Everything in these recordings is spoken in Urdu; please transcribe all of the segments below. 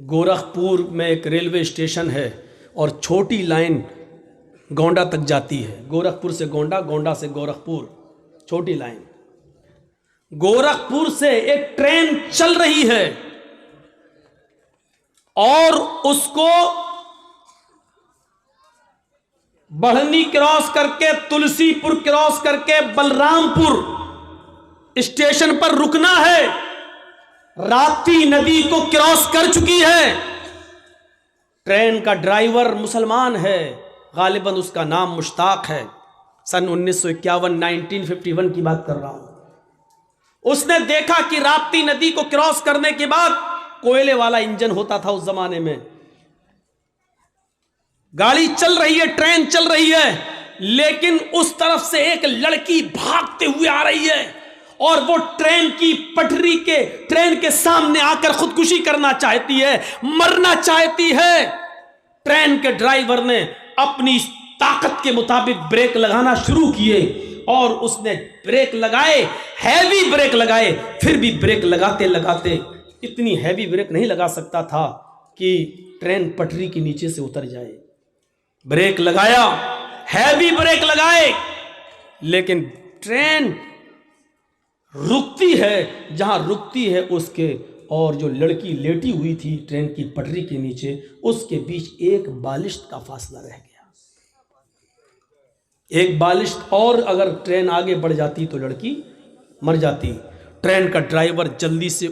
گورکھپور میں ایک ریلوے اسٹیشن ہے اور چھوٹی لائن گونڈا تک جاتی ہے، گورکھپور سے گونڈا، گونڈا سے گورکھپور، چھوٹی لائن۔ گورکھپور سے ایک ٹرین چل رہی ہے اور اس کو بڑھنی کراس کر کے، تلسی پور کراس کر کے بلرام پور اسٹیشن پر رکنا ہے۔ راپتی ندی کو کراس کر چکی ہے۔ ٹرین کا ڈرائیور مسلمان ہے، غالباً اس کا نام مشتاق ہے، سن 1951 1951 کی بات کر رہا ہوں۔ اس نے دیکھا کہ راپتی ندی کو کراس کرنے کے بعد کوئلے والا انجن ہوتا تھا اس زمانے میں، گاڑی چل رہی ہے، ٹرین چل رہی ہے، لیکن اس طرف سے ایک لڑکی بھاگتے ہوئے آ رہی ہے اور وہ ٹرین کی پٹری کے، ٹرین کے سامنے آ کر خودکشی کرنا چاہتی ہے، مرنا چاہتی ہے۔ ٹرین کے ڈرائیور نے اپنی طاقت کے مطابق بریک لگانا شروع کیے اور اس نے بریک لگائے، ہیوی بریک لگائے، پھر بھی بریک لگاتے لگاتے اتنی ہیوی بریک نہیں لگا سکتا تھا کہ ٹرین پٹری کے نیچے سے اتر جائے۔ بریک لگایا، ہیوی بریک لگائے، لیکن ٹرین رکتی ہے جہاں رکتی ہے اس کے اور جو لڑکی لیٹی ہوئی تھی ٹرین کی پٹری کے نیچے، اس کے بیچ ایک بالشت کا فاصلہ رہ گیا۔ ایک بالشت اور اگر ٹرین آگے بڑھ جاتی تو لڑکی مر جاتی۔ ٹرین کا ڈرائیور جلدی سے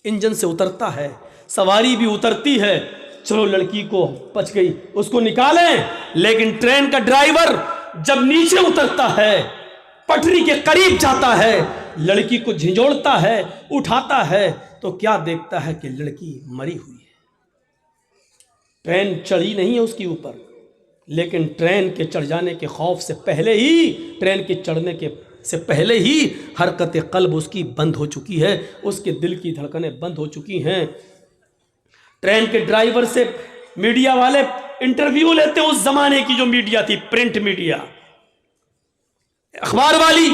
انجن سے اترتا ہے، سواری بھی اترتی ہے، چلو لڑکی کو بچ گئی، اس کو نکالیں، لیکن ٹرین کا ڈرائیور جب نیچے اترتا ہے، پٹری کے قریب جاتا ہے، لڑکی کو جھنجھوڑتا ہے، اٹھاتا ہے تو کیا دیکھتا ہے کہ لڑکی مری ہوئی ہے۔ ٹرین چڑھی نہیں ہے اس کے اوپر، لیکن ٹرین کے چڑھ جانے کے خوف سے پہلے ہی، ٹرین کے چڑھنے کے سے پہلے ہی حرکت قلب اس کی بند ہو چکی ہے، اس کے دل کی دھڑکنیں بند ہو چکی ہیں۔ ٹرین کے ڈرائیور سے میڈیا والے انٹرویو لیتے، اس زمانے کی جو میڈیا تھی، پرنٹ میڈیا، اخبار والی،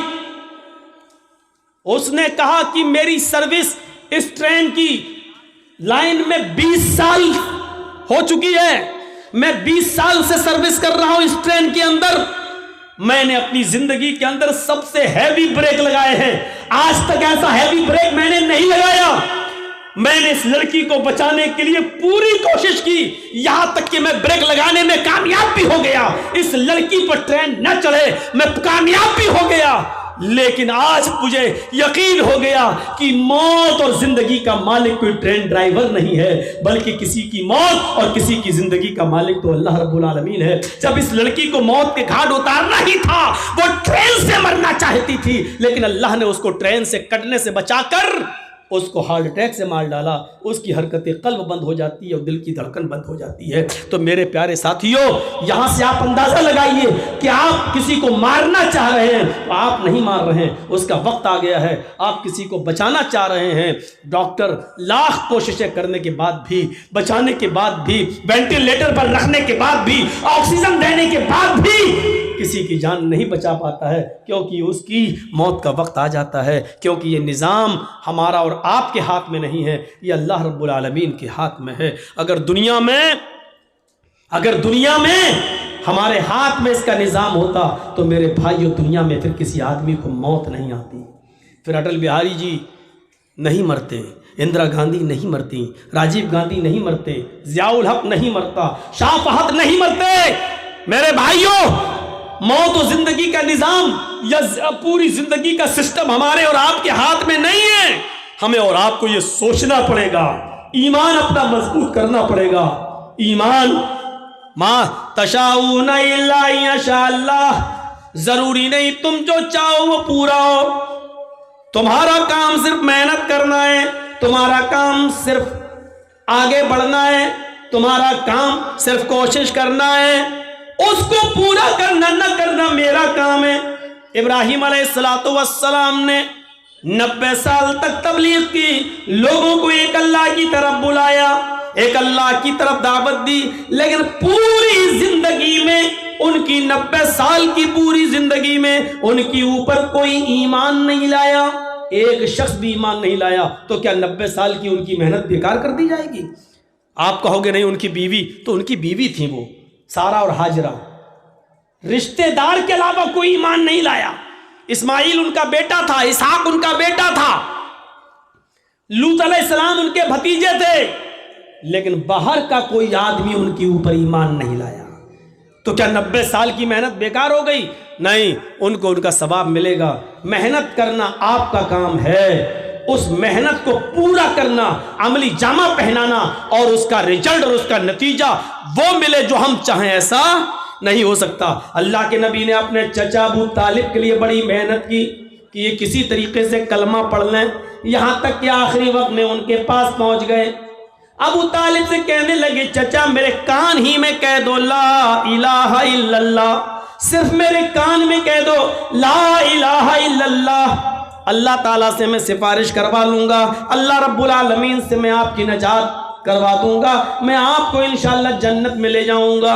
اس نے کہا کہ میری سروس اس ٹرین کی لائن میں 20 سال ہو چکی ہے، میں 20 سال سے سروس کر رہا ہوں اس ٹرین کے اندر، میں نے اپنی زندگی کے اندر سب سے ہیوی بریک لگائے ہیں، آج تک ایسا ہیوی بریک میں نے نہیں لگایا۔ میں نے اس لڑکی کو بچانے کے لیے پوری کوشش کی، یہاں تک کہ میں بریک لگانے میں کامیاب بھی ہو گیا، اس لڑکی پر ٹرین نہ چڑھے میں کامیاب بھی ہو گیا، لیکن آج مجھے یقین ہو گیا کہ موت اور زندگی کا مالک کوئی ٹرین ڈرائیور نہیں ہے، بلکہ کسی کی موت اور کسی کی زندگی کا مالک تو اللہ رب العالمین ہے۔ جب اس لڑکی کو موت کے گھاٹ اتارنا ہی تھا، وہ ٹرین سے مرنا چاہتی تھی، لیکن اللہ نے اس کو ٹرین سے کٹنے سے بچا کر اس کو ہارٹ اٹیک سے مار ڈالا، اس کی حرکت قلب بند ہو جاتی ہے اور دل کی دھڑکن بند ہو جاتی ہے۔ تو میرے پیارے ساتھیوں، یہاں سے آپ اندازہ لگائیے کہ آپ کسی کو مارنا چاہ رہے ہیں تو آپ نہیں مار رہے ہیں، اس کا وقت آ گیا ہے۔ آپ کسی کو بچانا چاہ رہے ہیں، ڈاکٹر لاکھ کوششیں کرنے کے بعد بھی، بچانے کے بعد بھی، وینٹیلیٹر پر رکھنے کے بعد بھی، آکسیجن دینے کے بعد بھی کسی کی جان نہیں بچا پاتا ہے، کیونکہ اس کی موت کا وقت آ جاتا ہے، کیونکہ یہ نظام ہمارا اور آپ کے ہاتھ میں نہیں ہے، یہ اللہ رب العالمین کے ہاتھ میں ہے۔ اگر دنیا میں ہمارے ہاتھ میں اس کا نظام ہوتا تو میرے بھائیو، دنیا میں پھر کسی آدمی کو موت نہیں آتی، پھر اٹل بہاری جی نہیں مرتے، اندرا گاندھی نہیں مرتی، راجیو گاندھی نہیں مرتے، ضیاء الحق نہیں مرتا، شاہ فہد نہیں مرتے۔ میرے بھائیو، موت و زندگی کا نظام یا پوری زندگی کا سسٹم ہمارے اور آپ کے ہاتھ میں نہیں ہے، ہمیں اور آپ کو یہ سوچنا پڑے گا، ایمان اپنا مضبوط کرنا پڑے گا۔ ایمان، ما تشاؤون الا ان یشاء اللہ، ضروری نہیں تم جو چاہو وہ پورا ہو، تمہارا کام صرف محنت کرنا ہے، تمہارا کام صرف آگے بڑھنا ہے، تمہارا کام صرف کوشش کرنا ہے، اس کو پورا کرنا نہ کرنا میرا کام ہے۔ ابراہیم علیہ السلام نے 90 سال تک تبلیغ کی، لوگوں کو ایک اللہ کی طرف بلایا، ایک اللہ کی طرف دعوت دی، لیکن پوری زندگی میں ان کی 90 سال کی پوری زندگی میں ان کی اوپر کوئی ایمان نہیں لایا، ایک شخص بھی ایمان نہیں لایا تو کیا 90 سال کی ان کی محنت بیکار کر دی جائے گی؟ آپ کہو گے نہیں ان کی بیوی، تو ان کی بیوی تھی وہ سارہ اور ہاجرہ، رشتہ دار کے علاوہ کوئی ایمان نہیں لایا۔ اسماعیل ان کا بیٹا تھا، اسحاق ان کا بیٹا تھا، لوط علیہ السلام ان کے بھتیجے تھے، لیکن باہر کا کوئی آدمی ان کے اوپر ایمان نہیں لایا۔ تو کیا 90 سال کی محنت بیکار ہو گئی؟ نہیں، ان کو ان کا ثواب ملے گا۔ محنت کرنا آپ کا کام ہے، اس محنت کو پورا کرنا، عملی جامہ پہنانا، اور اس کا رزلٹ اور اس کا نتیجہ وہ ملے جو ہم چاہیں، ایسا نہیں ہو سکتا۔ اللہ کے نبی نے اپنے چچا ابو طالب کے لیے بڑی محنت کی کہ یہ کسی طریقے سے کلمہ پڑھ لیں، یہاں تک کہ آخری وقت میں ان کے پاس پہنچ گئے۔ ابو طالب سے کہنے لگے چچا میرے کان ہی میں کہہ دو لا الہ الا اللہ، صرف میرے کان میں کہہ دو لا الہ الا اللہ، اللہ تعالیٰ سے میں سفارش کروا لوں گا، اللہ رب العالمین سے میں آپ کی نجات کروا دوں گا، میں آپ کو انشاءاللہ جنت میں لے جاؤں گا۔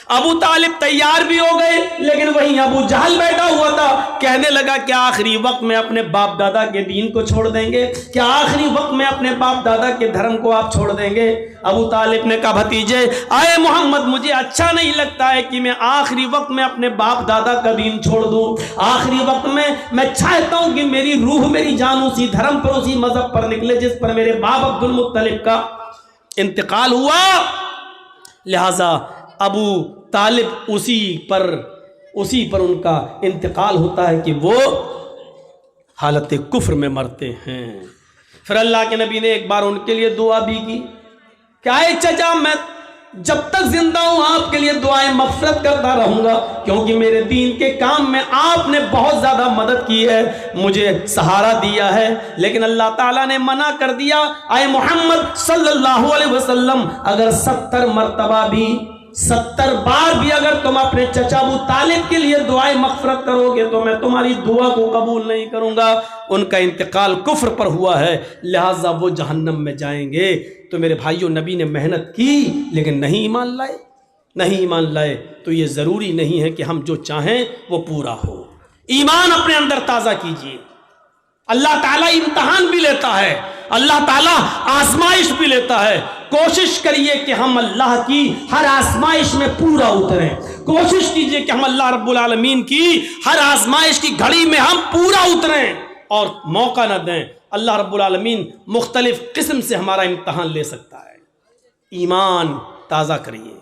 ابو طالب تیار بھی ہو گئے، لیکن وہیں ابو جہل بیٹھا ہوا تھا، کہنے لگا کہ آخری وقت میں اپنے باپ دادا کے دین کو چھوڑ دیں گے؟ کیا آخری وقت میں اپنے باپ دادا کے دھرم کو آپ چھوڑ دیں گے؟ ابو طالب نے کہا بھتیجے آئے محمد، مجھے اچھا نہیں لگتا ہے کہ میں آخری وقت میں اپنے باپ دادا کا دین چھوڑ دوں۔ آخری وقت میں چاہتا ہوں کہ میری روح میری جان اسی دھرم پر اسی مذہب پر نکلے جس پر میرے باپ عبد المطلب کا انتقال ہوا۔ لہذا ابو طالب اسی پر ان کا انتقال ہوتا ہے کہ وہ حالت کفر میں مرتے ہیں۔ پھر اللہ کے نبی نے ایک بار ان کے لیے دعا بھی کی کہ اے چچا میں جب تک زندہ ہوں آپ کے لیے دعائیں مغفرت کرتا رہوں گا، کیونکہ میرے دین کے کام میں آپ نے بہت زیادہ مدد کی ہے، مجھے سہارا دیا ہے۔ لیکن اللہ تعالیٰ نے منع کر دیا، اے محمد صلی اللہ علیہ وسلم اگر 70 مرتبہ بھی 70 بار بھی اگر تم اپنے چچا ابو طالب کے لیے دعائیں مغفرت کرو گے تو میں تمہاری دعا کو قبول نہیں کروں گا۔ ان کا انتقال کفر پر ہوا ہے، لہٰذا وہ جہنم میں جائیں گے۔ تو میرے بھائیوں، نبی نے محنت کی لیکن نہیں ایمان لائے تو یہ ضروری نہیں ہے کہ ہم جو چاہیں وہ پورا ہو۔ ایمان اپنے اندر تازہ کیجئے۔ اللہ تعالیٰ امتحان بھی لیتا ہے، اللہ تعالیٰ آزمائش بھی لیتا ہے۔ کوشش کریے کہ ہم اللہ کی ہر آزمائش میں پورا اتریں، کوشش کیجئے کہ ہم اللہ رب العالمین کی ہر آزمائش کی گھڑی میں ہم پورا اتریں اور موقع نہ دیں۔ اللہ رب العالمین مختلف قسم سے ہمارا امتحان لے سکتا ہے۔ ایمان تازہ کریے۔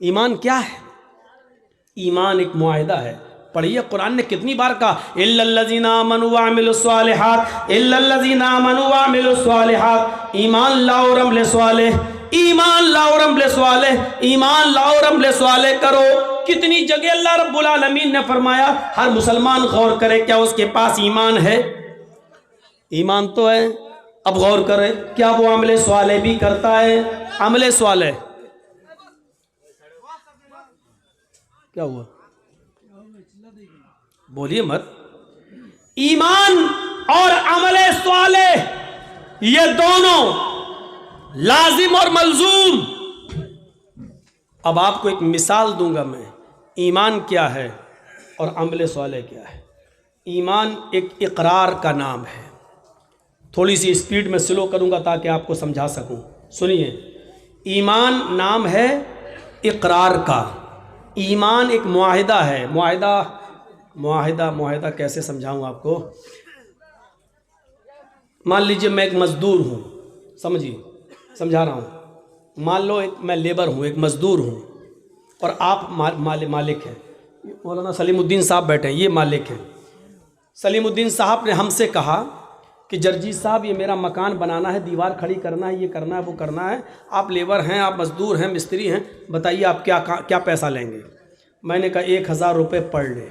ایمان کیا ہے؟ ایمان ایک معاہدہ ہے۔ پڑھیے قرآن نے کتنی بار کہا الا الذین آمنوا وعملوا الصالحات، الا الذین آمنوا وعملوا الصالحات، ایمان لاؤ اور عمل صالح، ایمان لاؤ اور عمل صالح، ایمان لاؤ اور عمل صالح کرو۔ کتنی جگہ اللہ رب العالمین نے فرمایا۔ ہر مسلمان غور کرے کیا اس کے پاس ایمان ہے؟ ایمان تو ہے، اب غور کرے کیا وہ عمل صالح بھی کرتا ہے؟ عمل صالح کیا ہوا؟ بولیے مت۔ ایمان اور عمل صالح یہ دونوں لازم اور ملزوم۔ اب آپ کو ایک مثال دوں گا میں، ایمان کیا ہے اور عمل صالح کیا ہے۔ ایمان ایک اقرار کا نام ہے۔ تھوڑی سی اسپیڈ میں سلو کروں گا تاکہ آپ کو سمجھا سکوں۔ سنیے، ایمان نام ہے اقرار کا۔ ایمان ایک معاہدہ ہے۔ معاہدہ کیسے سمجھاؤں آپ کو؟ مان لیجئے میں ایک مزدور ہوں، سمجھیے سمجھا رہا ہوں۔ مان لو میں لیبر ہوں، ایک مزدور ہوں، اور آپ مالک ہیں۔ مولانا سلیم الدین صاحب بیٹھے ہیں، یہ مالک ہیں۔ سلیم الدین صاحب نے ہم سے کہا کہ جرجیت صاحب یہ میرا مکان بنانا ہے، دیوار کھڑی کرنا ہے، یہ کرنا ہے وہ کرنا ہے، آپ لیبر ہیں، آپ مزدور ہیں، مستری ہیں، بتائیے آپ کیا پیسہ لیں گے؟ میں نے کہا 1000 روپے پر ڈے،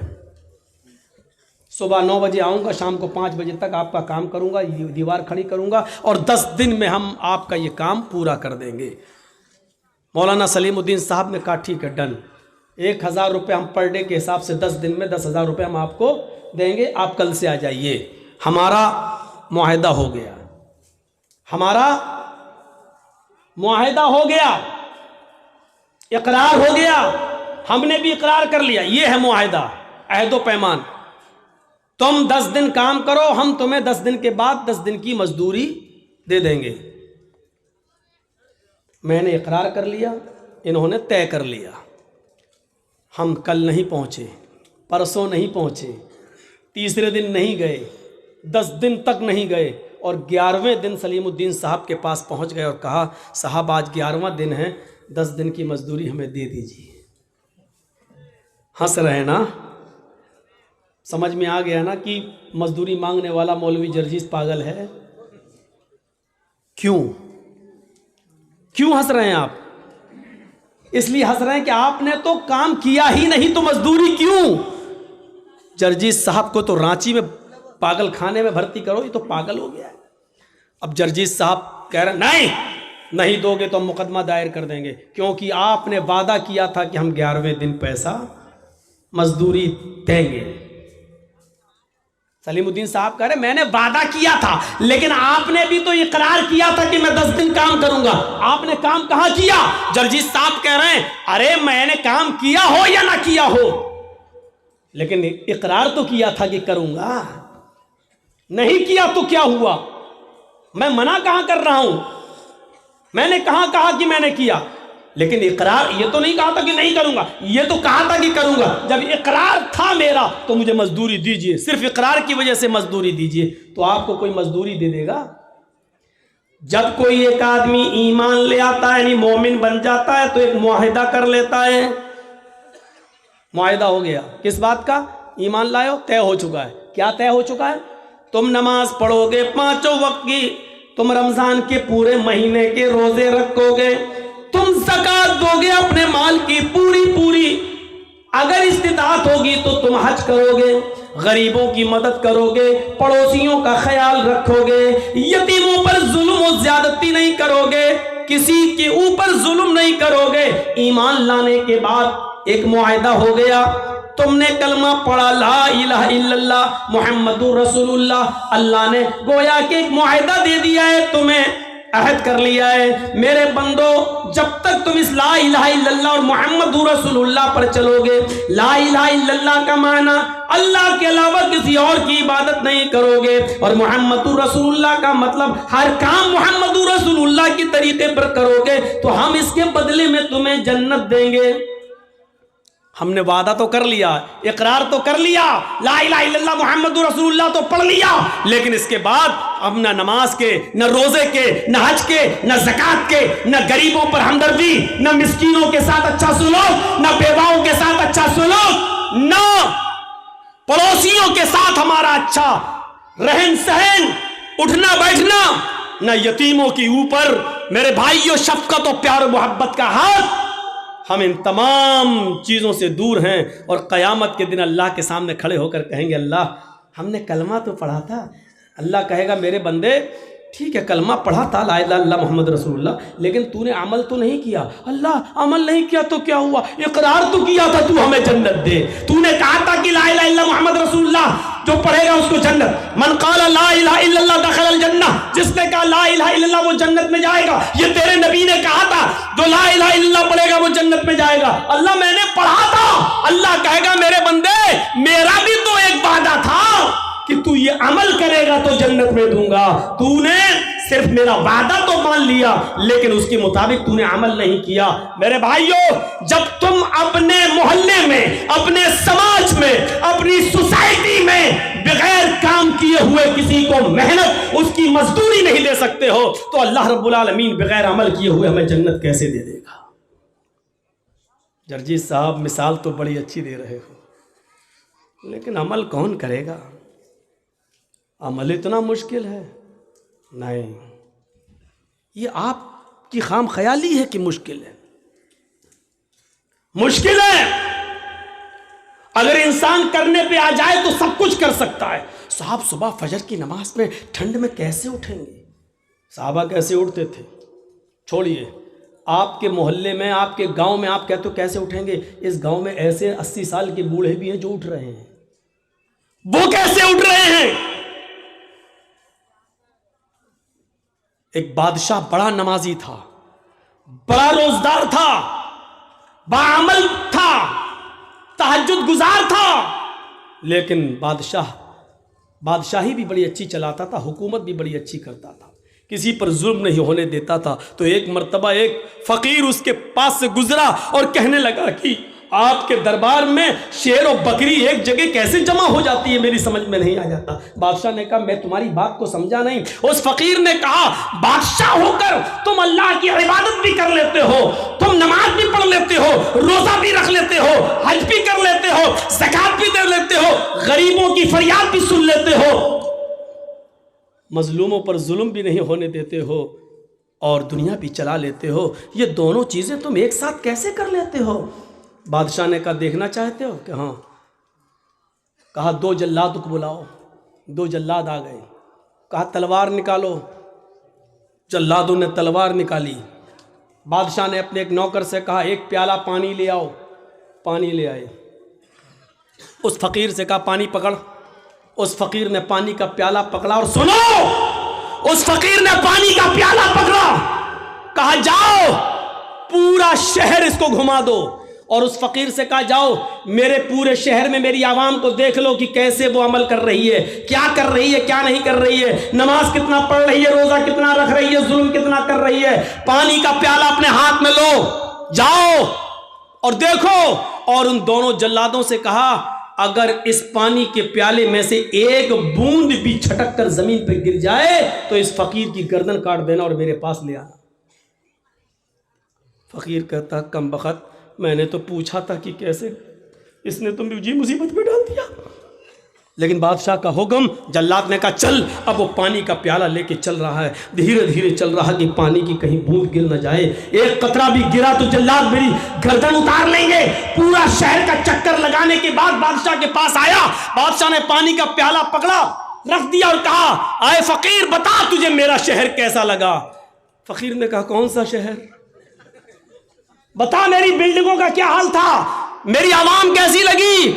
صبح 9 بجے آؤں گا، شام کو 5 بجے تک آپ کا کام کروں گا، دیوار کھڑی کروں گا، اور 10 دن میں ہم آپ کا یہ کام پورا کر دیں گے۔ مولانا سلیم الدین صاحب نے کہا ٹھیک ہے ڈن، 1000 روپے ہم پر ڈے کے حساب سے 10 دن میں 10,000 روپے ہم آپ کو دیں گے، آپ کل سے آ جائیے۔ ہمارا معاہدہ ہو گیا، ہمارا معاہدہ ہو گیا، اقرار ہو گیا، ہم نے بھی اقرار کر لیا، یہ ہے معاہدہ، عہد و پیمان۔ تم 10 دن کام کرو، ہم تمہیں 10 دن کے بعد 10 دن کی مزدوری دے دیں گے۔ میں نے اقرار کر لیا، انہوں نے طے کر لیا۔ ہم کل نہیں پہنچے، پرسوں نہیں پہنچے، تیسرے دن نہیں گئے، 10 دن تک نہیں گئے، اور 11ویں دن سلیم الدین صاحب کے پاس پہنچ گئے اور کہا صاحب آج 11واں دن ہے، 10 دن کی مزدوری ہمیں دے دیجیے۔ ہنس رہے نا؟ سمجھ میں آ گیا نا کہ مزدوری مانگنے والا مولوی جرجیس پاگل ہے؟ کیوں ہنس رہے ہیں آپ؟ اس لیے ہنس رہے ہیں کہ آپ نے تو کام کیا ہی نہیں تو مزدوری کیوں؟ جرجیس صاحب کو تو رانچی میں پاگل خانے میں بھرتی کرو، یہ تو پاگل ہو گیا ہے۔ اب جرجیس صاحب کہہ رہے نہیں دو گے تو ہم مقدمہ دائر کر دیں گے، کیونکہ آپ نے وعدہ کیا تھا کہ ہم 11ویں دن پیسہ مزدوری دیں گے۔ سلیم الدین صاحب کہہ رہے میں نے وعدہ کیا تھا، لیکن آپ نے بھی تو اقرار کیا تھا کہ میں 10 دن کام کروں گا، آپ نے کام کہاں کیا؟ جرجیس صاحب کہہ رہے ہیں ارے میں نے کام کیا ہو یا نہ کیا ہو، لیکن اقرار تو کیا تھا کہ کروں گا۔ نہیں کیا تو کیا ہوا؟ میں منع کہاں کر رہا ہوں؟ میں نے کہا کہ میں نے کیا، لیکن اقرار یہ تو نہیں کہا تھا کہ نہیں کروں گا، یہ تو کہا تھا کہ کروں گا۔ جب اقرار تھا میرا تو مجھے مزدوری دیجئے، صرف اقرار کی وجہ سے مزدوری دیجئے۔ تو آپ کو کوئی مزدوری دے دے گا؟ جب کوئی ایک آدمی ایمان لے آتا ہے، یعنی مومن بن جاتا ہے، تو ایک معاہدہ کر لیتا ہے۔ معاہدہ ہو گیا کس بات کا؟ ایمان لائے ہو، طے ہو چکا ہے۔ کیا طے ہو چکا ہے؟ تم نماز پڑھو گے 5 وقت کی، تم رمضان کے پورے مہینے کے روزے رکھو گے، تم زکوٰۃ دو گے اپنے مال کی پوری، اگر استطاعت ہوگی تو تم حج کرو گے، غریبوں کی مدد کرو گے، پڑوسیوں کا خیال رکھو گے، یتیموں پر ظلم و زیادتی نہیں کرو گے، کسی کے اوپر ظلم نہیں کرو گے۔ ایمان لانے کے بعد ایک معاہدہ ہو گیا، تم نے کلمہ پڑھا لا الہ الا اللہ محمد رسول اللہ، اللہ نے گویا کہ ایک معاہدہ دے دیا ہے تمہیں، عہد کر لیا ہے میرے بندو جب تک تم اس لا الہ الا اللہ اور محمد رسول اللہ پر چلو گے، لا الہ الا اللہ کا معنی اللہ کے علاوہ کسی اور کی عبادت نہیں کرو گے، اور محمد رسول اللہ کا مطلب ہر کام محمد رسول اللہ کی طریقے پر کرو گے، تو ہم اس کے بدلے میں تمہیں جنت دیں گے۔ ہم نے وعدہ تو کر لیا، اقرار تو کر لیا، لا الہ الا اللہ محمد رسول اللہ تو پڑھ لیا، لیکن اس کے بعد اب نہ نماز کے، نہ روزے کے، نہ حج کے، نہ زکوٰۃ کے، نہ غریبوں پر ہمدردی، نہ مسکینوں کے ساتھ اچھا سلوک، نہ بیواؤں کے ساتھ اچھا سلوک، نہ پڑوسیوں کے ساتھ ہمارا اچھا رہن سہن، اٹھنا بیٹھنا، نہ یتیموں کے اوپر میرے بھائیوں شفقت و پیار و محبت کا ہاتھ۔ ہم ان تمام چیزوں سے دور ہیں، اور قیامت کے دن اللہ کے سامنے کھڑے ہو کر کہیں گے اللہ ہم نے کلمہ تو پڑھا تھا۔ اللہ کہے گا میرے بندے ٹھیک ہے کلمہ پڑھا تھا لا الہ الا اللہ محمد رسول اللہ، لیکن تو نے عمل تو نہیں کیا۔ اللہ عمل نہیں کیا تو کیا ہوا؟ اقرار تو کیا تھا تو ہمیں جنت دے، تو نے کہا تھا کہ لا الہ الا اللہ محمد رسول اللہ جو پڑھے گا اس کو جنت، من قال لا الہ الا اللہ دخل الجنہ، جس نے کہا لا الہ الا اللہ وہ جنت میں جائے گا۔ یہ تیرے نبی نے کہا تھا جو لا الہ الا اللہ پڑھے گا وہ جنت میں جائے گا۔ اللہ میں نے پڑھا تھا، اللہ کہے گا میرے بندے میرا بھی تو ایک وعدہ تھا کہ تو یہ عمل کرے گا تو جنت میں دوں گا، تو نے صرف میرا وعدہ تو مان لیا لیکن اس کے مطابق تو نے عمل نہیں کیا۔ میرے بھائیوں جب تم اپنے محلے میں، اپنے سماج میں، اپنی سوسائٹی میں بغیر کام کیے ہوئے کسی کو محنت اس کی مزدوری نہیں دے سکتے ہو، تو اللہ رب العالمین بغیر عمل کیے ہوئے ہمیں جنت کیسے دے دے گا؟ جرجیس صاحب مثال تو بڑی اچھی دے رہے ہو، لیکن عمل کون کرے گا؟ عمل اتنا مشکل ہے؟ نہیں، یہ آپ کی خام خیالی ہے کہ مشکل ہے۔ مشکل ہے، اگر انسان کرنے پہ آ جائے تو سب کچھ کر سکتا ہے۔ صاحب صبح فجر کی نماز میں ٹھنڈ میں کیسے اٹھیں گے؟ صحابہ کیسے اٹھتے تھے؟ چھوڑیے، آپ کے محلے میں، آپ کے گاؤں میں آپ کہتے ہو کیسے اٹھیں گے؟ اس گاؤں میں ایسے 80 سال کے بوڑھے بھی ہیں جو اٹھ رہے ہیں، وہ کیسے اٹھ رہے ہیں؟ ایک بادشاہ بڑا نمازی تھا، بڑا روزدار تھا، باعمل تھا، تہجد گزار تھا، لیکن بادشاہ بادشاہی بھی بڑی اچھی چلاتا تھا، حکومت بھی بڑی اچھی کرتا تھا، کسی پر ظلم نہیں ہونے دیتا تھا۔ تو ایک مرتبہ ایک فقیر اس کے پاس سے گزرا اور کہنے لگا کہ آپ کے دربار میں شیر و بکری ایک جگہ کیسے جمع ہو جاتی ہے، میری سمجھ میں نہیں آ جاتا۔ بادشاہ نے کہا میں تمہاری بات کو سمجھا نہیں۔ اس فقیر نے کہا بادشاہ ہو کر تم اللہ کی عبادت بھی کر لیتے ہو، تم نماز بھی پڑھ لیتے ہو، روزہ بھی رکھ لیتے ہو، حج بھی کر لیتے ہو، زکوٰۃ بھی دے لیتے ہو، غریبوں کی فریاد بھی سن لیتے ہو، مظلوموں پر ظلم بھی نہیں ہونے دیتے ہو، اور دنیا بھی چلا لیتے ہو، یہ دونوں چیزیں تم ایک ساتھ کیسے کر لیتے ہو؟ بادشاہ نے کہا دیکھنا چاہتے ہو کہ ہاں؟ کہا 2 جلاد کو بلاؤ۔ 2 جلاد آ گئے۔ کہا تلوار نکالو۔ جلادوں نے تلوار نکالی۔ بادشاہ نے اپنے ایک نوکر سے کہا 1 پیالہ پانی لے آؤ۔ پانی لے آئے۔ اس فقیر سے کہا پانی پکڑ۔ اس فقیر نے پانی کا پیالہ پکڑا، اور سنو، اس فقیر نے پانی کا پیالہ پکڑا، کہا جاؤ پورا شہر اس کو گھما دو، اور اس فقیر سے کہا جاؤ میرے پورے شہر میں میری عوام کو دیکھ لو کہ کیسے وہ عمل کر رہی ہے، کیا کر رہی ہے، کیا نہیں کر رہی ہے، نماز کتنا پڑھ رہی ہے، روزہ کتنا رکھ رہی ہے، ظلم کتنا کر رہی ہے۔ پانی کا پیالہ اپنے ہاتھ میں لو، جاؤ اور دیکھو۔ اور ان دونوں جلادوں سے کہا اگر اس پانی کے پیالے میں سے ایک بوند بھی چھٹک کر زمین پہ گر جائے تو اس فقیر کی گردن کاٹ دینا اور میرے پاس لے آنا۔ فقیر کہتا کم بخت، میں نے تو پوچھا تھا کہ کیسے، اس نے تو مجھے مصیبت میں ڈال دیا۔ لیکن بادشاہ کا حکم، جلاد نے کہا چل۔ اب وہ پانی کا پیالہ لے کے چل رہا ہے، دھیرے دھیرے چل رہا کہ پانی کی کہیں بوند گر نہ جائے، ایک قطرہ بھی گرا تو جلاد میری گردن اتار لیں گے۔ پورا شہر کا چکر لگانے کے بعد بادشاہ کے پاس آیا۔ بادشاہ نے پانی کا پیالہ پکڑا، رکھ دیا اور کہا اے فقیر بتا تجھے میرا شہر کیسا لگا؟ فقیر نے کہا کون سا شہر؟ بتا میری بلڈنگوں کا کیا حال تھا، میری عوام کیسی لگی؟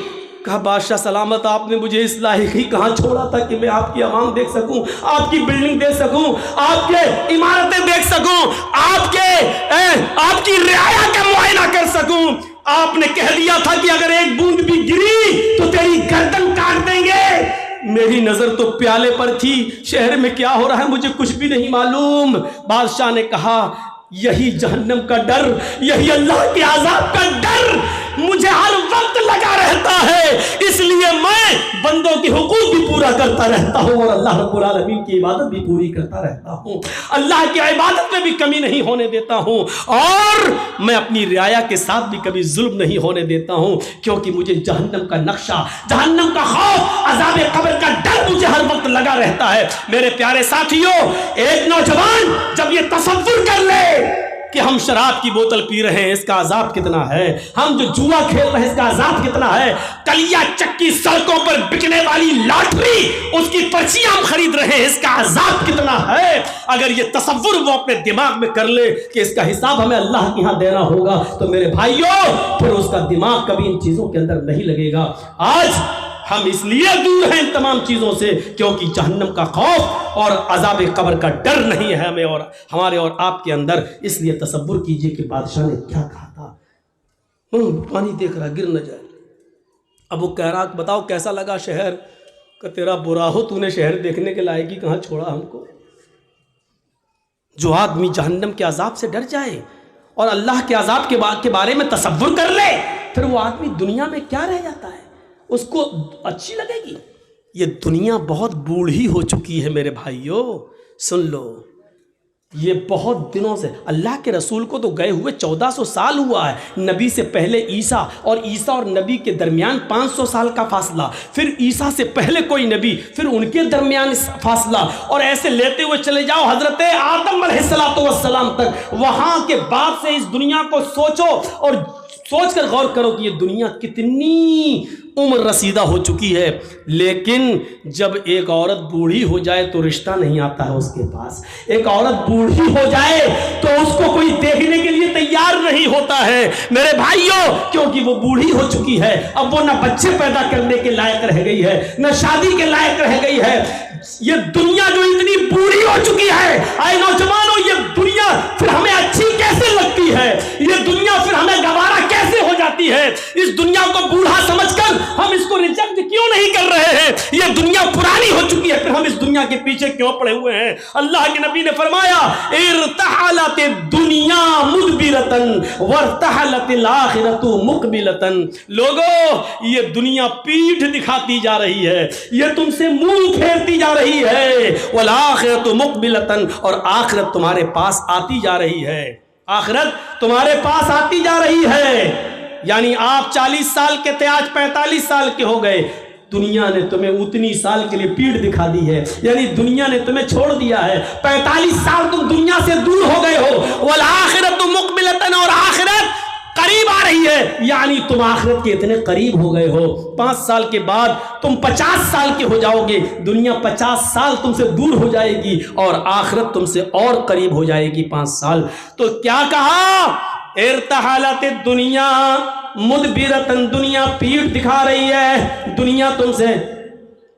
کہا بادشاہ سلامت، آپ نے مجھے اس لائق ہی کہاں چھوڑا تھا کہ میں آپ کی عوام دیکھ سکوں، آپ کی بلڈنگ دیکھ سکوں، آپ کے عمارتیں دیکھ سکوں، آپ کی رعایا کا معائنہ کر سکوں۔ آپ نے کہہ دیا تھا کہ اگر ایک بوند بھی گری تو تیری گردن کاٹ دیں گے۔ میری نظر تو پیالے پر تھی، شہر میں کیا ہو رہا ہے مجھے کچھ بھی نہیں معلوم۔ بادشاہ نے کہا یہی جہنم کا ڈر، یہی اللہ کے عذاب کا ڈر مجھے ہر وقت لگا رہتا ہے، اس لیے میں بندوں کے حقوق بھی پورا کرتا رہتا ہوں اور اللہ رب العالمین کی عبادت بھی پوری کرتا رہتا ہوں، اللہ کی عبادت میں بھی کمی نہیں ہونے دیتا ہوں، اور میں اپنی رعایا کے ساتھ بھی کبھی ظلم نہیں ہونے دیتا ہوں، کیونکہ مجھے جہنم کا نقشہ، جہنم کا خوف، عذاب قبر کا ڈر مجھے ہر وقت لگا رہتا ہے۔ میرے پیارے ساتھیوں، ایک نوجوان جب یہ تصور کر لے کہ ہم شراب کی بوتل پی رہے ہیں اس کا عذاب کتنا ہے، ہم جو جوا کھیل رہے ہیں اس کا عذاب کتنا ہے، کلیا چکی سڑکوں پر بکنے والی لاٹری اس کی پرچیاں ہم خرید رہے ہیں اس کا عذاب کتنا ہے، اگر یہ تصور وہ اپنے دماغ میں کر لے کہ اس کا حساب ہمیں اللہ کے ہاں دینا ہوگا تو میرے بھائیوں پھر اس کا دماغ کبھی ان چیزوں کے اندر نہیں لگے گا۔ آج ہم اس لیے دور ہیں ان تمام چیزوں سے کیونکہ جہنم کا خوف اور عذاب قبر کا ڈر نہیں ہے ہمیں اور ہمارے اور آپ کے اندر۔ اس لیے تصور کیجئے کہ بادشاہ نے کیا کہا تھا، پانی دیکھ رہا گر نہ جائے۔ اب وہ کہہ رہا بتاؤ کیسا لگا شہر؟ کہ تیرا برا ہو، تو نے شہر دیکھنے کے لائق ہی کہاں چھوڑا ہم کو۔ جو آدمی جہنم کے عذاب سے ڈر جائے اور اللہ کے عذاب کے بارے میں تصور کر لے، پھر وہ آدمی دنیا میں کیا رہ جاتا ہے، اس کو اچھی لگے گی۔ یہ دنیا بہت بوڑھی ہو چکی ہے میرے بھائیوں، سن لو، یہ بہت دنوں سے، اللہ کے رسول کو تو گئے ہوئے 1400 سال ہوا ہے، نبی سے پہلے عیسیٰ اور نبی کے درمیان 500 سال کا فاصلہ، پھر عیسیٰ سے پہلے کوئی نبی، پھر ان کے درمیان فاصلہ، اور ایسے لیتے ہوئے چلے جاؤ حضرت آدم علیہ السلام تک۔ وہاں کے بعد سے اس دنیا کو سوچو اور سوچ کر غور کرو کہ یہ دنیا کتنی عمر رسیدہ ہو چکی ہے، لیکن جب ایک عورت بوڑھی ہو جائے تو رشتہ نہیں آتا ہے اس کے پاس، ایک عورت بوڑھی ہو جائے تو اس کو کوئی دیکھنے کے لیے تیار نہیں ہوتا ہے میرے بھائیوں، کیونکہ وہ بوڑھی ہو چکی ہے، اب وہ نہ بچے پیدا کرنے کے لائق رہ گئی ہے، نہ شادی کے لائق رہ گئی ہے۔ یہ دنیا جو اتنی بوڑھی ہو چکی ہے، اے نوجوانوں، یہ دنیا پھر ہمیں اچھی کیسے لگتی ہے، یہ دنیا پھر ہمیں گوارا کیسے ہو جاتی ہے؟ اس دنیا کو بوڑھا سمجھ کر ہم اس کو ریجیکٹ کیوں نہیں کر رہے ہیں؟ یہ دنیا پرانی ہو کے پیچھے کیوں پڑے ہوئے ہیں؟ اللہ کے نبی نے فرمایا ارتحلت الدنیا مدبرتن وارتحلت الآخرۃ مقبلتن، لوگوں یہ دنیا پیٹھ دکھاتی جا رہی ہے، یہ تم سے منہ پھیرتی جا رہی ہے، والآخرۃ مقبلتن، اور آخرت تمہارے پاس آتی جا رہی ہے، آخرت تمہارے پاس آتی جا رہی ہے۔ یعنی آپ 40 سال کے تھے، آج 45 سال کے ہو گئے، دنیا نے تمہیں اتنی سال کے لیے پیٹ دکھا دی ہے، یعنی دنیا نے تمہیں چھوڑ دیا ہے، 45 سال تم دنیا سے دور ہو گئے ہو، والآخرۃ مقبلتن، اور آخرت قریب آ رہی ہے، یعنی تم آخرت کے اتنے قریب ہو گئے ہو، 5 سال کے بعد تم 50 سال کے ہو جاؤ گے، دنیا 50 سال تم سے دور ہو جائے گی اور آخرت تم سے اور قریب ہو جائے گی 5 سال۔ تو کیا کہا؟ ارتحلت الدنیا مدبرتن، دنیا پیٹ دکھا رہی ہے، دنیا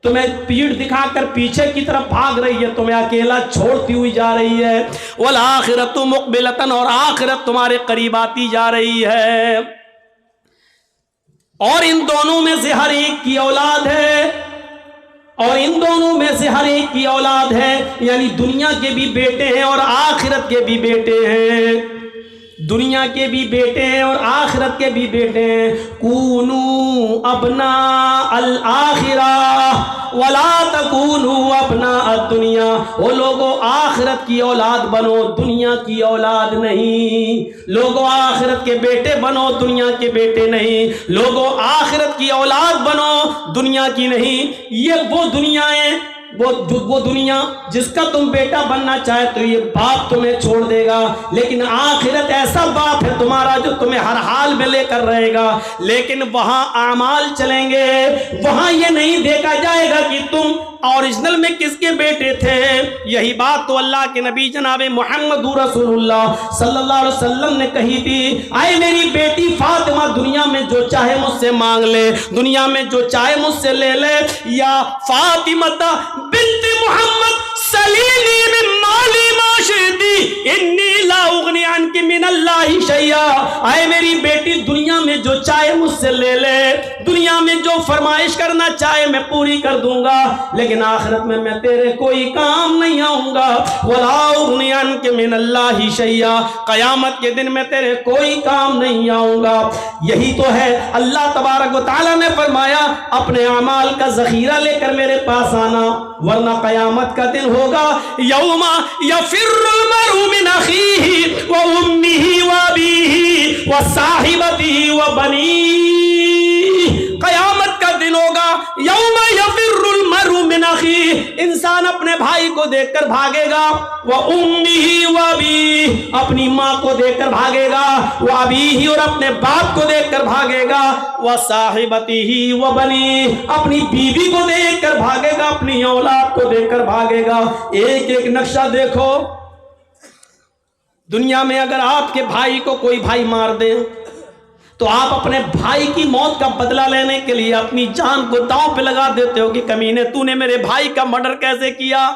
تمہیں پیٹ دکھا کر پیچھے کی طرف بھاگ رہی ہے، تمہیں اکیلا چھوڑتی ہوئی جا رہی ہے، والآخرۃ مقبلتن، اور آخرت تمہارے قریب آتی جا رہی ہے، اور ان دونوں میں سے ہر ایک کی اولاد ہے، اور ان دونوں میں سے ہر ایک کی اولاد ہے، یعنی دنیا کے بھی بیٹے ہیں اور آخرت کے بھی بیٹے ہیں، دنیا کے بھی بیٹے ہیں اور آخرت کے بھی بیٹے ہیں۔ کونوا ابناء الآخرہ ولا تکونوا ابناء الدنیا، وہ لوگوں آخرت کی اولاد بنو، دنیا کی اولاد نہیں، لوگوں آخرت کے بیٹے بنو، دنیا کے بیٹے نہیں، لوگوں آخرت کی اولاد بنو، دنیا کی نہیں۔ یہ وہ دنیایں، وہ دنیا جس کا تم بیٹا بننا چاہے تو یہ باپ تمہیں چھوڑ دے گا، لیکن آخرت ایسا باپ ہے تمہارا جو تمہیں ہر حال میں لے کر رہے گا، لیکن وہاں اعمال چلیں گے، وہاں یہ نہیں دیکھا جائے گا کہ تم اوریجنل میں کس کے بیٹے تھے۔ یہی بات تو اللہ کے نبی جناب محمد رسول اللہ صلی اللہ علیہ وسلم نے کہی تھی، اے میری بیٹی فاطمہ دنیا میں جو چاہے مجھ سے مانگ لے، دنیا میں جو چاہے مجھ سے لے لے، یا فاطمہ بنت محمد سلیلی من مالی ما شئتی انی لا اغنی عنک من اللہ شیئا، اے میری بیٹی دنیا میں جو چاہے مجھ سے لے لے، دنیا میں جو فرمائش کرنا چاہے میں پوری کر دوں گا، لیکن آخرت میں تیرے کوئی کام نہیں آؤں گا، ولا اغنی عنک من اللہ شیئا، قیامت کے دن میں تیرے کوئی کام نہیں آؤں گا۔ یہی تو ہے اللہ تبارک و تعالیٰ نے فرمایا اپنے اعمال کا ذخیرہ لے کر میرے پاس آنا، ورنہ قیامت کا دن ہوگا یوم یفر المرء من اخیہ وامہ وابیہ وصاحبتہ وبنیہ، قیامت کا دن ہوگا یوم یفر المرء من اخیہ، انسان اپنے بھائی کو دیکھ کر بھاگے گا، وامہ وابیہ، اپنی ماں کو دیکھ کر بھاگے گا، وابیہ، اور اپنے باپ کو دیکھ کر بھاگے گا، وصاحبتہ وبنیہ، اپنی بیوی کو دیکھ کر بھاگے گا، اپنی اولاد کو دیکھ کر بھاگے گا۔ ایک ایک نقشہ دیکھو، دنیا میں اگر آپ کے بھائی کو کوئی بھائی مار دے تو آپ اپنے بھائی کی موت کا بدلہ لینے کے لیے اپنی جان کو داؤں پہ لگا دیتے ہو کہ کمینے تو نے میرے بھائی کا مرڈر کیسے کیا۔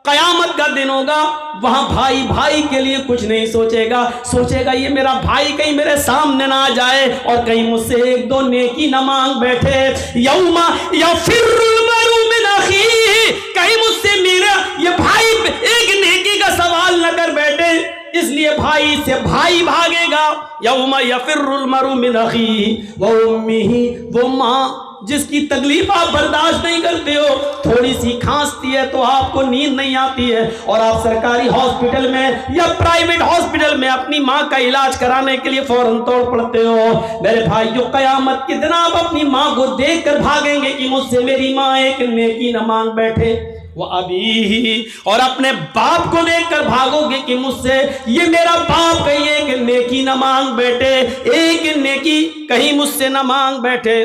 قیامت کا دن ہوگا، وہاں بھائی بھائی کے لیے کچھ نہیں سوچے گا، سوچے گا یہ میرا بھائی کہیں میرے سامنے نہ آ جائے اور کہیں مجھ سے ایک دو نیکی نہ مانگ بیٹھے۔ یوم یفر المرء من اخیہ، کہیں مجھ سے میرا یہ بھائی ایک نیکی کا سوال نہ کر بیٹھے، اس لیے بھائی سے بھائی بھاگے گا۔ یوم یفر المرء من اخیہ وامہ، وہ ماں جس کی تکلیف آپ برداشت نہیں کرتے ہو، تھوڑی سی کھانستی ہے تو آپ کو نیند نہیں آتی ہے اور آپ سرکاری ہاسپٹل میں یا پرائیویٹ ہاسپٹل میں اپنی ماں کا علاج کرانے کے لیے فوراً توڑ پڑتے ہو۔ میرے بھائیو، قیامت کے دن آپ اپنی ماں کو دیکھ کر بھاگیں گے کہ مجھ سے میری ماں ایک نیکی نہ مانگ بیٹھے، وہ ابھی، اور اپنے باپ کو دیکھ کر بھاگو گے کہ مجھ سے یہ میرا باپ کہیں ایک نیکی نہ مانگ بیٹھے، ایک نیکی کہیں مجھ سے نہ مانگ بیٹھے۔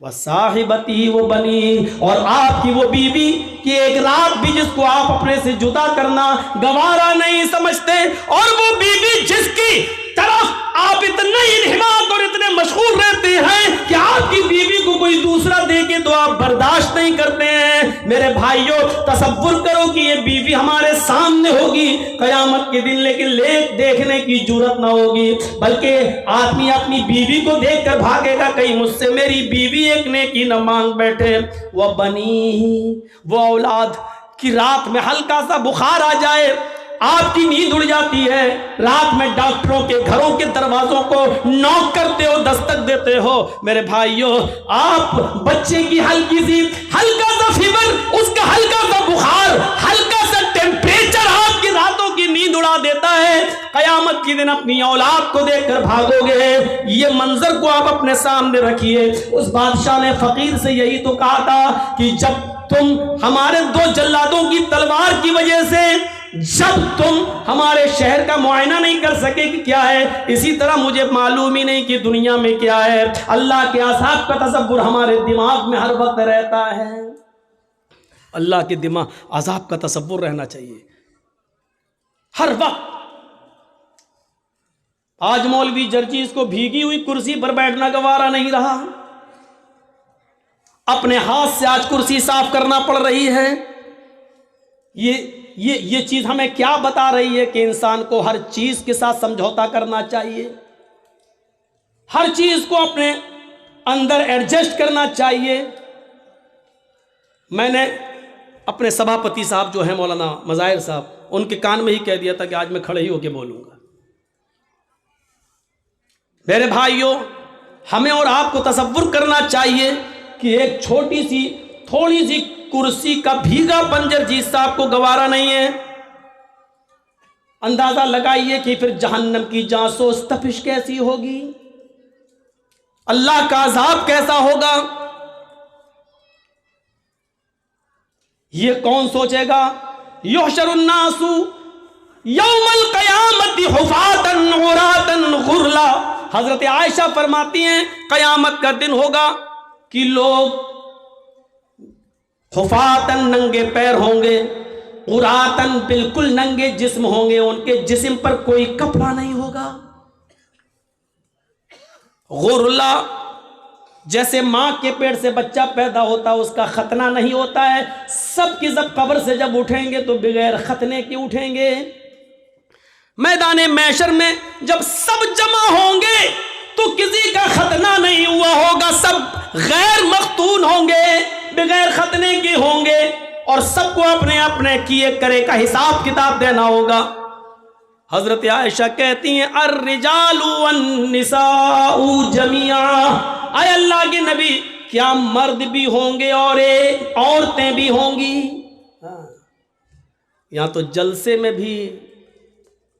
وصاحبتی وہ بنی، اور آپ کی وہ بیوی کہ ایک رات بھی جس کو آپ اپنے سے جدا کرنا گوارا نہیں سمجھتے، اور وہ بیوی جس کی طرف آپ اتنے انہماک اور اتنے مشغول رہتے ہیں کہ آپ کی بیوی کو کوئی دوسرا دیکھے تو آپ برداشت نہیں کرتے ہیں۔ میرے بھائیوں، تصور کرو کہ یہ بیوی ہمارے سامنے ہوگی قیامت کے دن، لیکن دیکھنے کی جرات نہ ہوگی، بلکہ آدمی اپنی بیوی کو دیکھ کر بھاگے گا کہیں مجھ سے میری بیوی ایک نیکی نہ مانگ بیٹھے۔ وہ بنی، وہ اولاد، کہ رات میں ہلکا سا بخار آ جائے، آپ کی نیند اڑ جاتی ہے، رات میں ڈاکٹروں کے گھروں کے دروازوں کو نوک کرتے ہو، دستک دیتے ہو۔ میرے بھائیوں، آپ بچے کی ہلکا سا فیور، اس کا ہلکا سا بخار، ہلکا سا ٹیمپریچر آپ کی راتوں کی نیند اڑا دیتا ہے، قیامت کے دن اپنی اولاد کو دیکھ کر بھاگو گے۔ یہ منظر کو آپ اپنے سامنے رکھیے۔ اس بادشاہ نے فقیر سے یہی تو کہا تھا کہ جب تم ہمارے 2 جلادوں کی تلوار کی وجہ سے جب تم ہمارے شہر کا معائنہ نہیں کر سکے کہ کیا ہے، اسی طرح مجھے معلوم ہی نہیں کہ دنیا میں کیا ہے۔ اللہ کے عذاب کا تصور ہمارے دماغ میں ہر وقت رہتا ہے۔ اللہ کے عذاب کا تصور رہنا چاہیے ہر وقت۔ آج مولوی جرجیز کو بھیگی ہوئی کرسی پر بیٹھنا گوارا نہیں رہا، اپنے ہاتھ سے آج کرسی صاف کرنا پڑ رہی ہے۔ یہ چیز ہمیں کیا بتا رہی ہے کہ انسان کو ہر چیز کے ساتھ سمجھوتا کرنا چاہیے، ہر چیز کو اپنے اندر ایڈجسٹ کرنا چاہیے۔ میں نے اپنے سبھاپتی صاحب جو ہیں مولانا مظاہر صاحب، ان کے کان میں ہی کہہ دیا تھا کہ آج میں کھڑے ہی ہو کے بولوں گا۔ میرے بھائیوں، ہمیں اور آپ کو تصور کرنا چاہیے کہ ایک چھوٹی سی تھوڑی سی کرسی کا بھیگا پنجر جیس صاحب کو گوارا نہیں ہے۔ اندازہ لگائیے کہ پھر جہنم کی جاسوس تپش کیسی ہوگی، اللہ کا عذاب کیسا ہوگا، یہ کون سوچے گا؟ یحشر الناس یوم القیامت حفاتا عراتا غرلا۔ حضرت عائشہ فرماتی ہیں قیامت کا دن ہوگا کہ لوگ حفاتن ننگے پیر ہوں گے، عراتن بالکل ننگے جسم ہوں گے، ان کے جسم پر کوئی کپڑا نہیں ہوگا۔ غرلا، جیسے ماں کے پیٹ سے بچہ پیدا ہوتا ہے اس کا ختنہ نہیں ہوتا ہے، سب کی سب قبر سے جب اٹھیں گے تو بغیر ختنے کے اٹھیں گے۔ میدان محشر میں جب سب جمع ہوں گے تو کسی کا ختنہ نہیں ہوا ہوگا، سب غیر مختون ہوں گے، بغیر ختنے کے ہوں گے، اور سب کو اپنے اپنے کیے کرے کا حساب کتاب دینا ہوگا۔ حضرت عائشہ کہتی ہیں الرجال والنساء جميعا، اے اللہ کے نبی کیا مرد بھی ہوں گے اور عورتیں بھی ہوں گی؟ یہاں تو جلسے میں بھی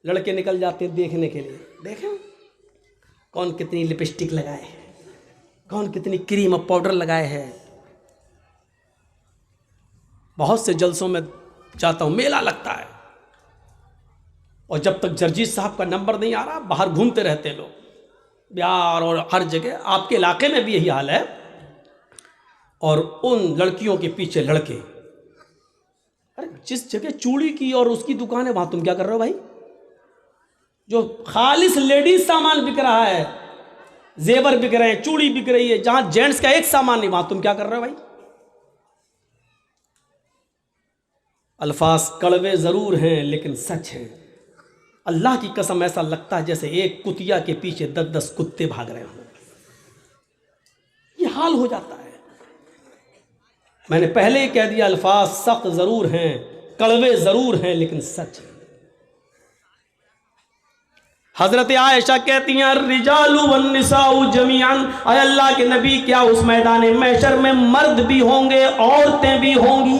لڑکے نکل جاتے ہیں دیکھنے کے لیے، دیکھیں کون کتنی لپسٹک لگائے ہے، کون کتنی کریم اور پاؤڈر لگائے ہے۔ بہت سے جلسوں میں جاتا ہوں، میلہ لگتا ہے، اور جب تک جرجیز صاحب کا نمبر نہیں آ رہا باہر گھومتے رہتے لوگ، بہار اور ہر جگہ، آپ کے علاقے میں بھی یہی حال ہے۔ اور ان لڑکیوں کے پیچھے لڑکے، ارے جس جگہ چوڑی کی اور اس کی دکان ہے وہاں تم کیا کر رہے ہو بھائی؟ جو خالص لیڈیز سامان بک رہا ہے، زیور بک رہے ہیں، چوڑی بک رہی ہے، جہاں جینٹس کا ایک سامان نہیں وہاں تم کیا کر رہے ہو بھائی؟ الفاظ کڑوے ضرور ہیں لیکن سچ ہیں۔ اللہ کی قسم ایسا لگتا ہے جیسے ایک کتیا کے پیچھے 10 کتے بھاگ رہے ہوں، یہ حال ہو جاتا ہے۔ میں نے پہلے ہی کہہ دیا الفاظ سخت ضرور ہیں، کڑوے ضرور ہیں لیکن سچ ہیں۔ حضرت عائشہ کہتی ہیں الرجال والنساء جميعا، اے اللہ کے نبی کیا اس میدان محشر میں مرد بھی ہوں گے عورتیں بھی ہوں گی؟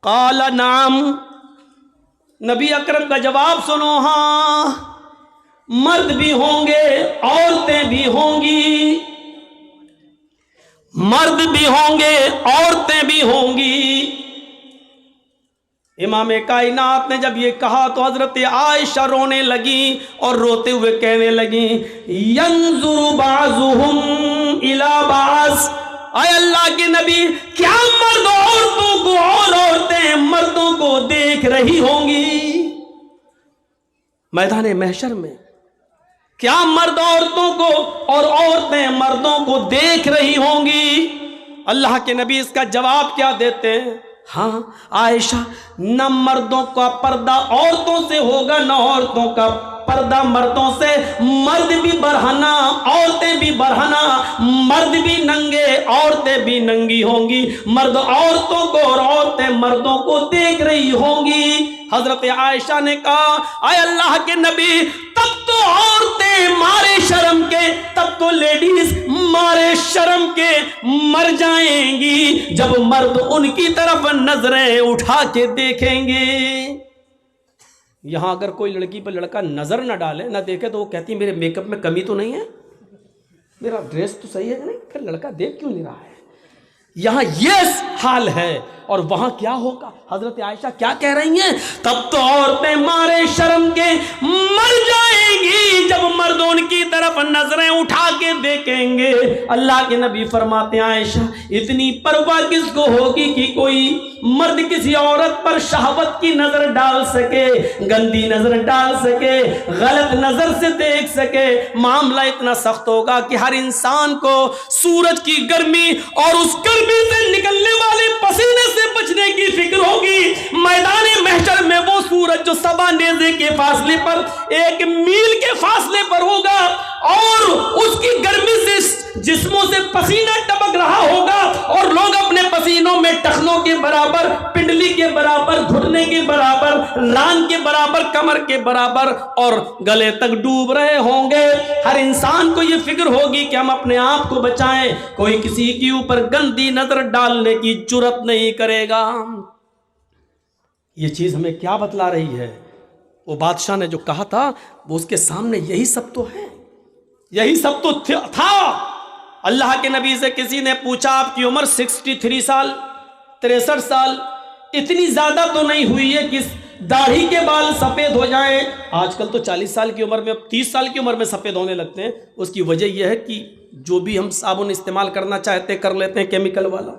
قال نعم، نبی اکرم کا جواب سنو، ہاں مرد بھی ہوں گے عورتیں بھی ہوں گی، مرد بھی ہوں گے عورتیں بھی ہوں گی۔ امام کائنات نے جب یہ کہا تو حضرت عائشہ رونے لگی اور روتے ہوئے کہنے لگی ینظر بعضهم الی بعض، اے اللہ کے نبی کیا مرد عورتوں کو اور عورتیں مردوں کو دیکھ رہی ہوں گی میدان محشر میں؟ کیا مرد عورتوں کو اور عورتیں مردوں کو دیکھ رہی ہوں گی؟ اللہ کے نبی اس کا جواب کیا دیتے ہیں؟ ہاں عائشہ، نہ مردوں کا پردہ عورتوں سے ہوگا نہ عورتوں کا پردہ مردوں سے، مرد بھی برہنہ عورتیں بھی برہنہ، مرد بھی ننگے عورتیں بھی ننگی ہوں گی، مرد عورتوں کو اور عورتیں مردوں کو دیکھ رہی ہوں گی۔ حضرت عائشہ نے کہا اے اللہ کے نبی، تب تو عورتیں مارے شرم کے، تب تو لیڈیز مارے شرم کے مر جائیں گی جب مرد ان کی طرف نظریں اٹھا کے دیکھیں گے۔ یہاں اگر کوئی لڑکی پر لڑکا نظر نہ ڈالے نہ دیکھے تو وہ کہتی میرے میک اپ میں کمی تو نہیں ہے، میرا ڈریس تو صحیح ہے کہ نہیں، پھر لڑکا دیکھ کیوں نہیں رہا ہے؟ یہاں یہ حال ہے، اور وہاں کیا ہوگا؟ حضرت عائشہ کیا کہہ رہی ہیں؟ تب تو عورتیں مارے شرم کے مر جائیں گی جب مرد ان کی طرف نظریں اٹھا کے دیکھیں گے۔ اللہ کے نبی فرماتے ہیں عائشہ اتنی پرواہ کس کو ہوگی کہ کوئی مرد کسی عورت پر شہوت کی نظر ڈال سکے، گندی نظر ڈال سکے، غلط نظر سے دیکھ سکے۔ معاملہ اتنا سخت ہوگا کہ ہر انسان کو سورج کی گرمی اور اس گرمی سے نکلنے والے پسینے سے بچنے کی فکر ہوگی۔ میدان محشر میں وہ سورج جو 7 نیزے کے فاصلے پر 1 میل کے فاصلے پر ہوگا اور اس کی گرمی سے جسموں سے پسینہ ٹپک رہا ہوگا، اور لوگ اپنے پسینوں میں ٹخنوں کے برابر، پنڈلی کے برابر، گھٹنے کے برابر، ران کے برابر، کمر کے برابر اور گلے تک ڈوب رہے ہوں گے۔ ہر انسان کو یہ فکر ہوگی کہ ہم اپنے آپ کو بچائیں، کوئی کسی کے اوپر گندی نظر ڈالنے کی جرات نہیں کرے گا۔ یہ چیز ہمیں کیا بتلا رہی ہے؟ وہ بادشاہ نے جو کہا تھا وہ اس کے سامنے یہی سب تو ہے، یہی سب تو تھا۔ اللہ کے نبی سے کسی نے پوچھا آپ کی عمر 63 سال 63 سال، اتنی زیادہ تو نہیں ہوئی ہے کہ داڑھی کے بال سفید ہو جائیں؟ آج کل تو 40 سال کی عمر میں، 30 سال کی عمر میں سفید ہونے لگتے ہیں۔ اس کی وجہ یہ ہے کہ جو بھی ہم صابن استعمال کرنا چاہتے کر لیتے ہیں کیمیکل والا،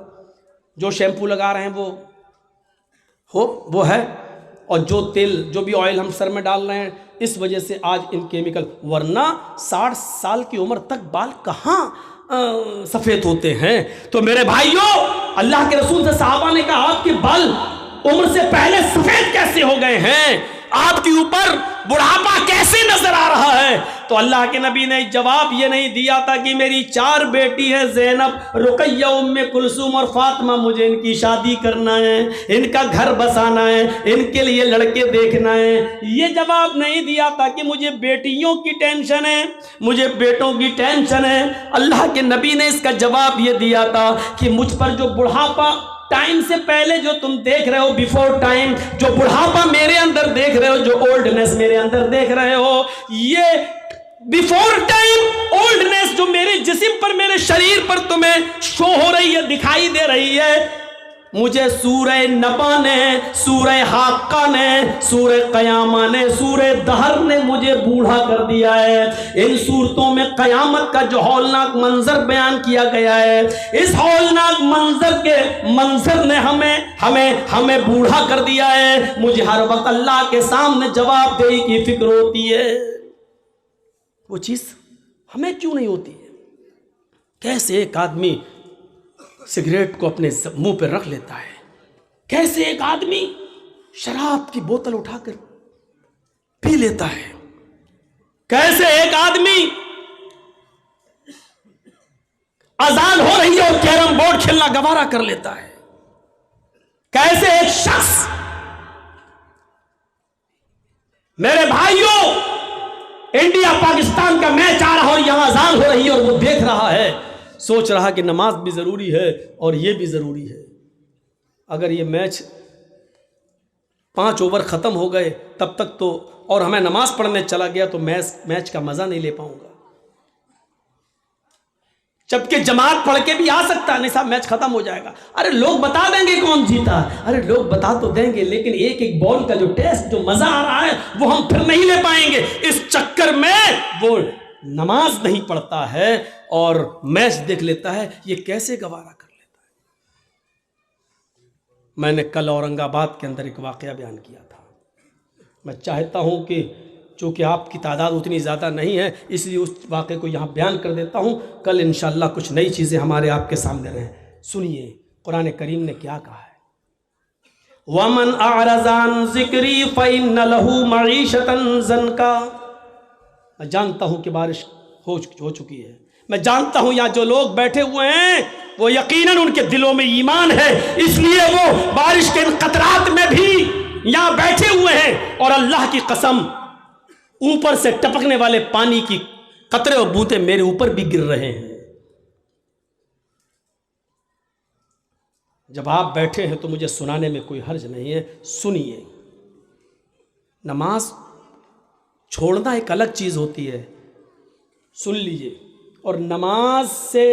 جو شیمپو لگا رہے ہیں وہ ہے، اور جو تیل جو بھی آئل ہم سر میں ڈال رہے ہیں اس وجہ سے آج ان کیمیکل، ورنہ 60 سال کی عمر تک بال کہاں سفید ہوتے ہیں؟ تو میرے بھائیوں، اللہ کے رسول سے صحابہ نے کہا آپ کے بال عمر سے پہلے سفید کیسے ہو گئے ہیں؟ آپ کے اوپر بڑھاپا کیسے نظر آ رہا ہے؟ تو اللہ کے نبی نے جواب یہ نہیں دیا تھا کہ میری 4 بیٹی ہے، زینب، رقیہ، ام کلثوم اور فاطمہ، مجھے ان کی شادی کرنا ہے، ان کا گھر بسانا ہے، ان کے لیے لڑکے دیکھنا ہے۔ یہ جواب نہیں دیا تھا کہ مجھے بیٹیوں کی ٹینشن ہے، مجھے بیٹوں کی ٹینشن ہے۔ اللہ کے نبی نے اس کا جواب یہ دیا تھا کہ مجھ پر جو بڑھاپا ٹائم سے پہلے جو تم دیکھ رہے ہو، بیفور ٹائم جو بڑھاپا میرے اندر دیکھ رہے ہو، جو اولڈنس میرے اندر دیکھ رہے ہو، یہ بیفور ٹائم اولڈنس جو میرے جسم پر، میرے شریر پر تمہیں شو ہو رہی ہے، دکھائی دے رہی ہے، مجھے سورہ نبا نے، سورہ حاقہ نے، سورہ قیامہ نے، سورہ دہر نے مجھے بوڑھا کر دیا ہے۔ ان صورتوں میں قیامت کا جو ہولناک منظر بیان کیا گیا ہے، اس ہولناک منظر نے ہمیں بوڑھا کر دیا ہے۔ مجھے ہر وقت اللہ کے سامنے جواب دہی کی فکر ہوتی ہے۔ وہ چیز ہمیں کیوں نہیں ہوتی ہے؟ کیسے ایک آدمی سگریٹ کو اپنے منہ پہ رکھ لیتا ہے، کیسے ایک آدمی شراب کی بوتل اٹھا کر پی لیتا ہے، کیسے ایک آدمی اذان ہو رہی ہے اور کیرم بورڈ کھیلنا گوارا کر لیتا ہے، کیسے ایک شخص، میرے بھائیوں، انڈیا پاکستان کا میچ آ رہا اور یہاں اذان ہو رہی ہے اور وہ دیکھ رہا ہے، سوچ رہا کہ نماز بھی ضروری ہے اور یہ بھی ضروری ہے۔ اگر یہ میچ 5 اوور ختم ہو گئے تب تک تو، اور ہمیں نماز پڑھنے چلا گیا تو میچ کا مزہ نہیں لے پاؤں گا، جبکہ جماعت پڑھ کے بھی آ سکتا ہے، نہیں صاحب میچ ختم ہو جائے گا، ارے لوگ بتا دیں گے کون جیتا، ارے لوگ بتا تو دیں گے، لیکن ایک ایک بال کا جو ٹیسٹ، جو مزہ آ رہا ہے وہ ہم پھر نہیں لے پائیں گے۔ اس چکر میں وہ نماز نہیں پڑھتا ہے اور میچ دیکھ لیتا ہے، یہ کیسے گوارا کر لیتا ہے؟ میں نے کل اورنگ آباد کے اندر ایک واقعہ بیان کیا تھا، میں چاہتا ہوں کہ چونکہ آپ کی تعداد اتنی زیادہ نہیں ہے اس لیے اس واقعے کو یہاں بیان کر دیتا ہوں، کل انشاءاللہ کچھ نئی چیزیں ہمارے آپ کے سامنے رہیں۔ سنیے قرآن کریم نے کیا کہا ہے، وَمَنْ أَعْرَضَ عَنْ ذِكْرِي فَإِنَّ لَهُ مَعِيشَةً ضَنْكًا، میں جانتا ہوں کہ بارش ہو چکی ہے، میں جانتا ہوں یہاں جو لوگ بیٹھے ہوئے ہیں وہ یقیناً ان کے دلوں میں ایمان ہے، اس لیے وہ بارش کے ان قطرات میں بھی یہاں بیٹھے ہوئے ہیں، اور اللہ کی قسم اوپر سے ٹپکنے والے پانی کی قطرے اور بوندیں میرے اوپر بھی گر رہے ہیں۔ جب آپ بیٹھے ہیں تو مجھے سنانے میں کوئی حرج نہیں ہے، سنیے۔ نماز چھوڑنا ایک الگ چیز ہوتی ہے، سن لیجئے، اور نماز سے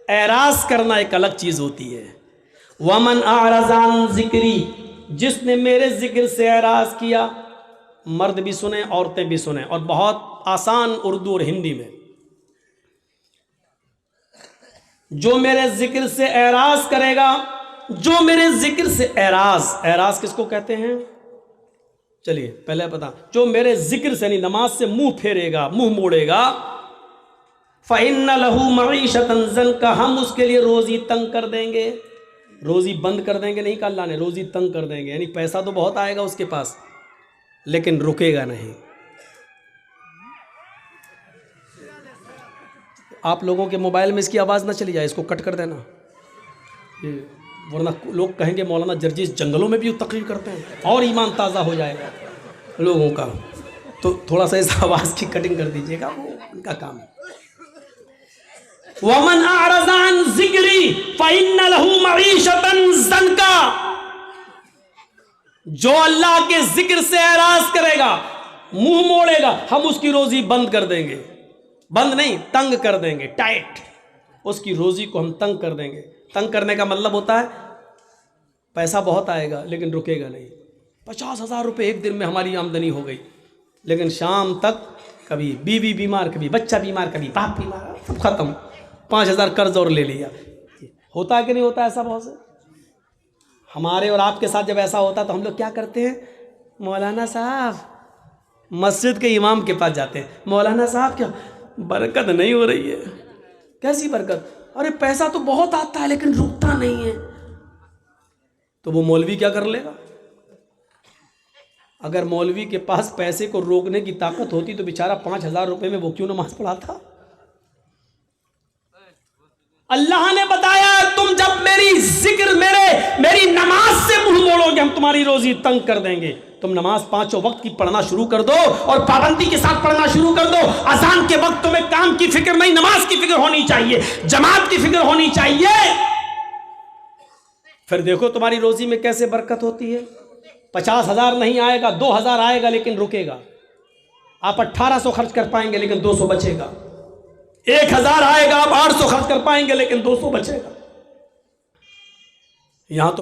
اعراض کرنا ایک الگ چیز ہوتی ہے۔ وَمَنْ أَعْرَضَ عَنْ ذِكْرِي، جس نے میرے ذکر سے اعراض کیا، مرد بھی سنیں عورتیں بھی سنیں، اور بہت آسان اردو اور ہندی میں، جو میرے ذکر سے اعراض کرے گا، جو میرے ذکر سے اعراض کس کو کہتے ہیں؟ چلیے پہلے بتا، جو میرے ذکر سے نہیں نماز سے منہ پھیرے گا، منہ موڑے گا، فَإِنَّ لَهُ مَعِيشَةً ضَنْكَ، ہم اس کے لیے روزی تنگ کر دیں گے۔ روزی بند کر دیں گے نہیں کہا اللہ نے، روزی تنگ کر دیں گے، یعنی پیسہ تو بہت آئے گا اس کے پاس لیکن رکے گا نہیں۔ آپ لوگوں کے موبائل میں اس کی آواز نہ چلی جائے، اس کو کٹ کر دینا، ورنہ لوگ کہیں گے مولانا جرجیس جنگلوں میں بھی تقریر کرتے ہیں، اور ایمان تازہ ہو جائے گا لوگوں کا، تو تھوڑا سا اس آواز کی کٹنگ کر دیجیے گا، وہ ان کا کام ہے۔ وَمَنْ أَعْرَضَ عَنْ ذِكْرِي فَإِنَّ لَهُ مَعِيشَةً ضَنْكَ، جو اللہ کے ذکر سے اعراض کرے گا، منہ موڑے گا، ہم اس کی روزی بند کر دیں گے، بند نہیں تنگ کر دیں گے، ٹائٹ، اس کی روزی کو ہم تنگ کر دیں گے۔ تنگ کرنے کا مطلب ہوتا ہے پیسہ بہت آئے گا لیکن رکے گا نہیں۔ 50,000 روپے ایک دن میں ہماری آمدنی ہو گئی، لیکن شام تک کبھی بیوی بیمار، کبھی بچہ بیمار، کبھی باپ بیمار، سب ختم، 5,000 قرض اور لے لیا۔ ہوتا ہے کہ نہیں ہوتا ایسا بہت سے؟ ہمارے اور آپ کے ساتھ جب ایسا ہوتا تو ہم لوگ کیا کرتے ہیں؟ مولانا صاحب، مسجد کے امام کے پاس جاتے ہیں، مولانا صاحب کیا برکت نہیں ہو رہی ہے؟ کیسی برکت؟ ارے پیسہ تو بہت آتا ہے لیکن رکتا نہیں ہے۔ تو وہ مولوی کیا کر لے گا؟ اگر مولوی کے پاس پیسے کو روکنے کی طاقت ہوتی تو بیچارہ 5,000 روپے میں وہ کیوں نماز پڑھاتا؟ اللہ نے بتایا تم جب میری ذکر میری نماز سے منہ موڑو گے ہم تمہاری روزی تنگ کر دیں گے۔ تم نماز 5 وقت کی پڑھنا شروع کر دو اور پابندی کے ساتھ پڑھنا شروع کر دو۔ اذان کے وقت تمہیں کام کی فکر نہیں، نماز کی فکر ہونی چاہیے، جماعت کی فکر ہونی چاہیے، پھر دیکھو تمہاری روزی میں کیسے برکت ہوتی ہے۔ 50,000 نہیں آئے گا، 2,000 آئے گا لیکن رکے گا۔ آپ 1,800 خرچ کر پائیں گے لیکن 200 بچے گا۔ 1,000 آئے گا، آپ 800 خرچ کر پائیں گے لیکن 200 بچے گا۔ یہاں تو